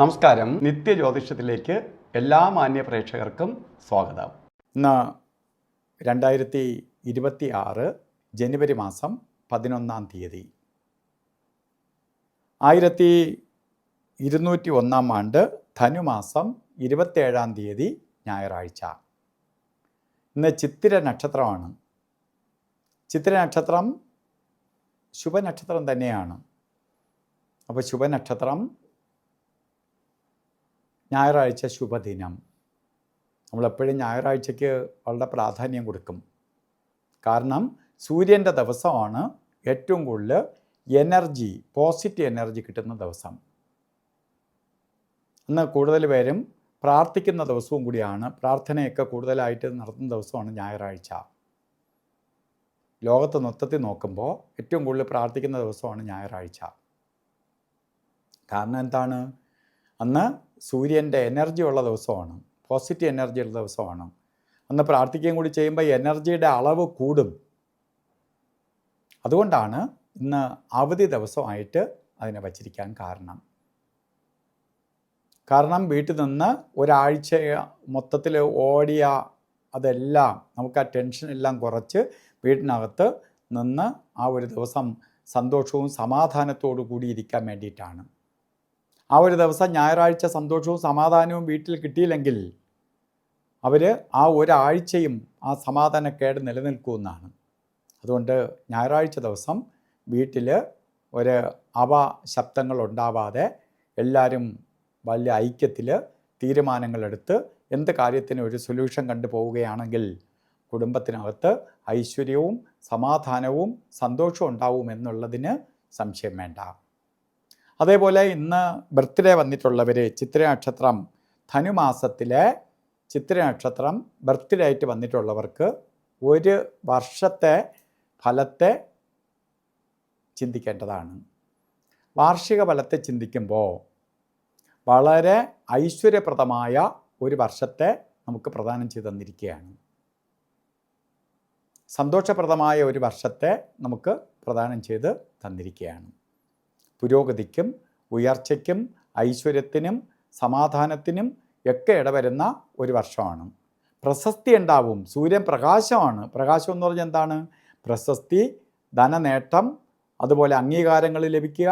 നമസ്കാരം. നിത്യജ്യോതിഷത്തിലേക്ക് എല്ലാ മാന്യ പ്രേക്ഷകർക്കും സ്വാഗതം. ഇന്ന് 2026 ജനുവരി മാസം 11 തീയതി, 1201 ആണ്ട് ധനുമാസം 27 തീയതി ഞായറാഴ്ച. ഇന്ന് ചിത്തിര നക്ഷത്രമാണ്. ചിത്തിര നക്ഷത്രം ശുഭനക്ഷത്രം തന്നെയാണ്. അപ്പോൾ ശുഭനക്ഷത്രം, ഞായറാഴ്ച ശുഭദിനം. നമ്മളെപ്പോഴും ഞായറാഴ്ചയ്ക്ക് വളരെ പ്രാധാന്യം കൊടുക്കും. കാരണം സൂര്യൻ്റെ ദിവസമാണ് ഏറ്റവും കൂടുതൽ എനർജി, പോസിറ്റീവ് എനർജി കിട്ടുന്ന ദിവസം. ഇന്ന് കൂടുതൽ പേരും പ്രാർത്ഥിക്കുന്ന ദിവസവും കൂടിയാണ്. പ്രാർത്ഥനയൊക്കെ കൂടുതലായിട്ട് നടത്തുന്ന ദിവസമാണ് ഞായറാഴ്ച. ലോകത്ത് മൊത്തത്തിൽ നോക്കുമ്പോൾ ഏറ്റവും കൂടുതൽ പ്രാർത്ഥിക്കുന്ന ദിവസമാണ് ഞായറാഴ്ച. കാരണം എന്താണ്? അന്ന് സൂര്യൻ്റെ എനർജി ഉള്ള ദിവസമാണ്, പോസിറ്റീവ് എനർജി ഉള്ള ദിവസമാണ്. അന്ന് പ്രാർത്ഥിക്കുകയും കൂടി ചെയ്യുമ്പോൾ എനർജിയുടെ അളവ് കൂടും. അതുകൊണ്ടാണ് ഇന്ന് അവധി ദിവസമായിട്ട് അതിനെ വച്ചിരിക്കാൻ കാരണം വീട്ടിൽ നിന്ന് ഒരാഴ്ച മൊത്തത്തിൽ ഓടിയ അതെല്ലാം നമുക്ക് ആ ടെൻഷൻ എല്ലാം കുറച്ച് വീട്ടിനകത്ത് നിന്ന് ആ ഒരു ദിവസം സന്തോഷവും സമാധാനത്തോടു കൂടി ഇരിക്കാൻ വേണ്ടിയിട്ടാണ്. ആ ഒരു ദിവസം ഞായറാഴ്ച സന്തോഷവും സമാധാനവും വീട്ടിൽ കിട്ടിയില്ലെങ്കിൽ അവർ ആ ഒരാഴ്ചയും ആ സമാധാനക്കേട് നിലനിൽക്കുമെന്നാണ്. അതുകൊണ്ട് ഞായറാഴ്ച ദിവസം വീട്ടിൽ ഒരു ശബ്ദങ്ങൾ ഉണ്ടാവാതെ എല്ലാവരും വലിയ ഐക്യത്തിൽ തീരുമാനങ്ങളെടുത്ത് എന്ത് കാര്യത്തിന് ഒരു സൊല്യൂഷൻ കണ്ടു പോവുകയാണെങ്കിൽ കുടുംബത്തിനകത്ത് ഐശ്വര്യവും സമാധാനവും സന്തോഷവും ഉണ്ടാവും എന്നുള്ളതിന് സംശയം വേണ്ട. അതേപോലെ ഇന്ന് ബർത്ത്ഡേ വന്നിട്ടുള്ളവർ, ചിത്തിര നക്ഷത്രം ധനുമാസത്തിലെ ചിത്തിര നക്ഷത്രം ബർത്ത്ഡേ ആയിട്ട് വന്നിട്ടുള്ളവർക്ക് ഒരു വർഷത്തെ ഫലത്തെ ചിന്തിക്കേണ്ടതാണ്. വാർഷിക ഫലത്തെ ചിന്തിക്കുമ്പോൾ വളരെ ഐശ്വര്യപ്രദമായ ഒരു വർഷത്തെ നമുക്ക് പ്രദാനം ചെയ്ത് തന്നിരിക്കുകയാണ്. സന്തോഷപ്രദമായ ഒരു വർഷത്തെ നമുക്ക് പ്രദാനം ചെയ്ത് തന്നിരിക്കുകയാണ്. പുരോഗതിക്കും ഉയർച്ചയ്ക്കും ഐശ്വര്യത്തിനും സമാധാനത്തിനും ഒക്കെ ഇടവരുന്ന ഒരു വർഷമാണ്. പ്രശസ്തി ഉണ്ടാവും. സൂര്യൻ പ്രകാശമാണ്. പ്രകാശം എന്ന് പറഞ്ഞാൽ എന്താണ്? പ്രശസ്തി, ധനനേട്ടം, അതുപോലെ അംഗീകാരങ്ങൾ ലഭിക്കുക,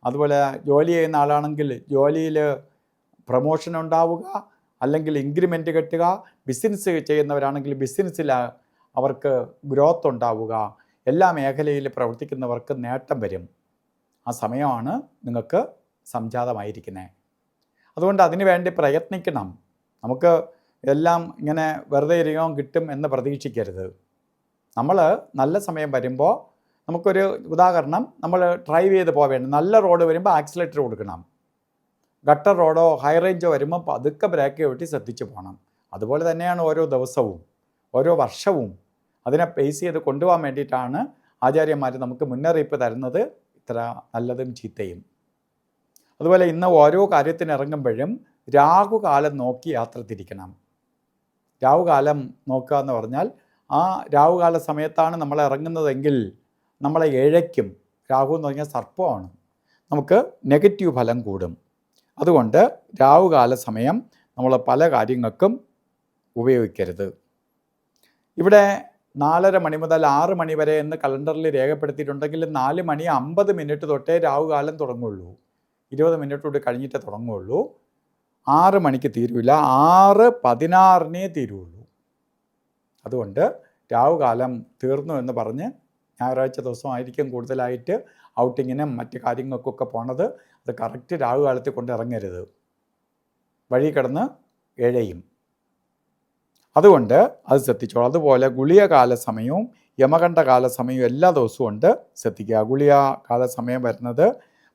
അതുപോലെ ജോലി ചെയ്യുന്ന ആളാണെങ്കിൽ ജോലിയിൽ പ്രമോഷൻ ഉണ്ടാവുക, അല്ലെങ്കിൽ ഇൻക്രിമെൻറ്റ് കിട്ടുക, ബിസിനസ് ചെയ്യുന്നവരാണെങ്കിൽ ബിസിനസ്സിൽ അവർക്ക് ഗ്രോത്ത് ഉണ്ടാവുക, എല്ലാ മേഖലയിൽ പ്രവർത്തിക്കുന്നവർക്ക് നേട്ടം വരും. ആ സമയമാണ് നിങ്ങൾക്ക് സംജാതമായിരിക്കുന്നത്. അതുകൊണ്ട് അതിനു വേണ്ടി പ്രയത്നിക്കണം. നമുക്ക് എല്ലാം ഇങ്ങനെ വെറുതെ ഇരിക്കാൻ കിട്ടും എന്ന് പ്രതീക്ഷിക്കരുത്. നമ്മൾ നല്ല സമയം വരുമ്പോൾ നമുക്കൊരു ഉദാഹരണം, നമ്മൾ ഡ്രൈവ് ചെയ്ത് പോവേണ്ട നല്ല റോഡ് വരുമ്പോൾ ആക്സിലേറ്റർ കൊടുക്കണം. ഗട്ടർ റോഡോ ഹൈ റേഞ്ചോ വരുമ്പോൾ പതുക്കെ ബ്രേക്ക് ചവിട്ടി ശ്രദ്ധിച്ച് പോകണം. അതുപോലെ തന്നെയാണ് ഓരോ ദിവസവും ഓരോ വർഷവും. അതിനെ പേസ് ചെയ്ത് കൊണ്ടുപോകാൻ വേണ്ടിയിട്ടാണ് ആചാര്യന്മാർ നമുക്ക് മുന്നറിയിപ്പ് തരുന്നത്, ഇത്ര നല്ലതും ചീത്തയും. അതുപോലെ ഇന്ന് ഓരോ കാര്യത്തിന് ഇറങ്ങുമ്പോഴും രാഹുകാലം നോക്കി യാത്ര തിരിക്കണം. രാഹുകാലം നോക്കുക എന്ന് പറഞ്ഞാൽ ആ രാഹുകാല സമയത്താണ് നമ്മൾ ഇറങ്ങുന്നതെങ്കിൽ നമ്മളെ ഇഴയ്ക്കും. രാഹു എന്ന് പറഞ്ഞാൽ സർപ്പമാണ്. നമുക്ക് നെഗറ്റീവ് ഫലം കൂടും. അതുകൊണ്ട് രാഹുകാല സമയം നമ്മൾ പല കാര്യങ്ങൾക്കും ഉപയോഗിക്കരുത്. ഇവിടെ 4:30 മണി മുതൽ 6 മണി വരെ എന്ന് കലണ്ടറിൽ രേഖപ്പെടുത്തിയിട്ടുണ്ടെങ്കിൽ 4:50 തൊട്ടേ രാഹുകാലം തുടങ്ങുള്ളൂ. 20 മിനിറ്റ് കൂടി കഴിഞ്ഞിട്ടേ തുടങ്ങുള്ളൂ. 6 മണിക്ക് തീരില്ല, 6:16 തീരുള്ളൂ. അതുകൊണ്ട് രാഹുകാലം തീർന്നു എന്ന് പറഞ്ഞ് ഞായറാഴ്ച ദിവസമായിരിക്കും കൂടുതലായിട്ട് ഔട്ടിങ്ങിനും മറ്റ് കാര്യങ്ങൾക്കൊക്കെ പോണത്. അത് കറക്റ്റ് രാഹുകാലത്തിൽ കൊണ്ട് ഇറങ്ങരുത്, വഴി കിടന്ന് ഇഴയും. അതുകൊണ്ട് അത് ശ്രദ്ധിച്ചോളൂ. അതുപോലെ ഗുളിക കാല സമയവും യമകണ്ഠ കാല സമയവും എല്ലാ ദിവസവും ഉണ്ട്, ശ്രദ്ധിക്കുക. ഗുളിക കാല സമയം വരുന്നത്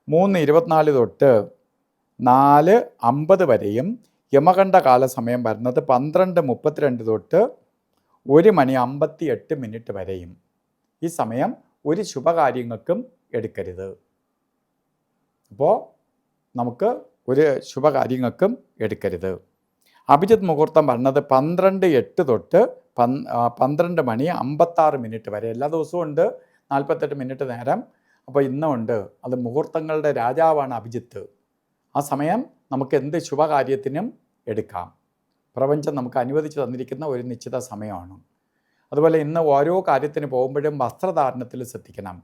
3:24 തൊട്ട് 4:50 വരെയും യമകണ്ഠ കാല സമയം വരുന്നത് 12:32 തൊട്ട് 1:58 വരെയും. ഈ സമയം ഒരു ശുഭകാര്യങ്ങൾക്കും എടുക്കരുത്. അപ്പോൾ നമുക്ക് ഒരു ശുഭകാര്യങ്ങൾക്കും എടുക്കരുത്. അഭിജിത്ത് മുഹൂർത്തം പറഞ്ഞത് 12:08 തൊട്ട് 12:56 വരെ. എല്ലാ ദിവസവും ഉണ്ട് 48 മിനിറ്റ് നേരം. അപ്പോൾ ഇന്നുണ്ട്. അത് മുഹൂർത്തങ്ങളുടെ രാജാവാണ് അഭിജിത്ത്. ആ സമയം നമുക്ക് എന്ത് ശുഭകാര്യത്തിനും എടുക്കാം. പ്രപഞ്ചം നമുക്ക് അനുവദിച്ച് തന്നിരിക്കുന്ന ഒരു നിശ്ചിത സമയമാണ്. അതുപോലെ ഇന്ന് ഓരോ കാര്യത്തിന് പോകുമ്പോഴും വസ്ത്രധാരണത്തിൽ ശ്രദ്ധിക്കണം.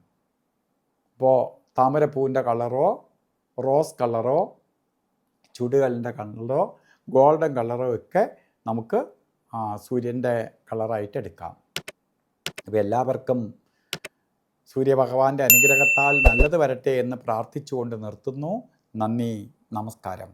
ഇപ്പോൾ താമരപ്പൂവിൻ്റെ കളറോ റോസ് കളറോ ചുടുകല്ലിൻ്റെ കളറോ ഗോൾഡൻ കളറോ ഒക്കെ നമുക്ക് സൂര്യൻ്റെ കളറായിട്ട് എടുക്കാം. അപ്പോൾ എല്ലാവർക്കും സൂര്യഭഗവാന്റെ അനുഗ്രഹത്താൽ നല്ലത് വരട്ടെ എന്ന് പ്രാർത്ഥിച്ചുകൊണ്ട് നിർത്തുന്നു. നന്ദി, നമസ്കാരം.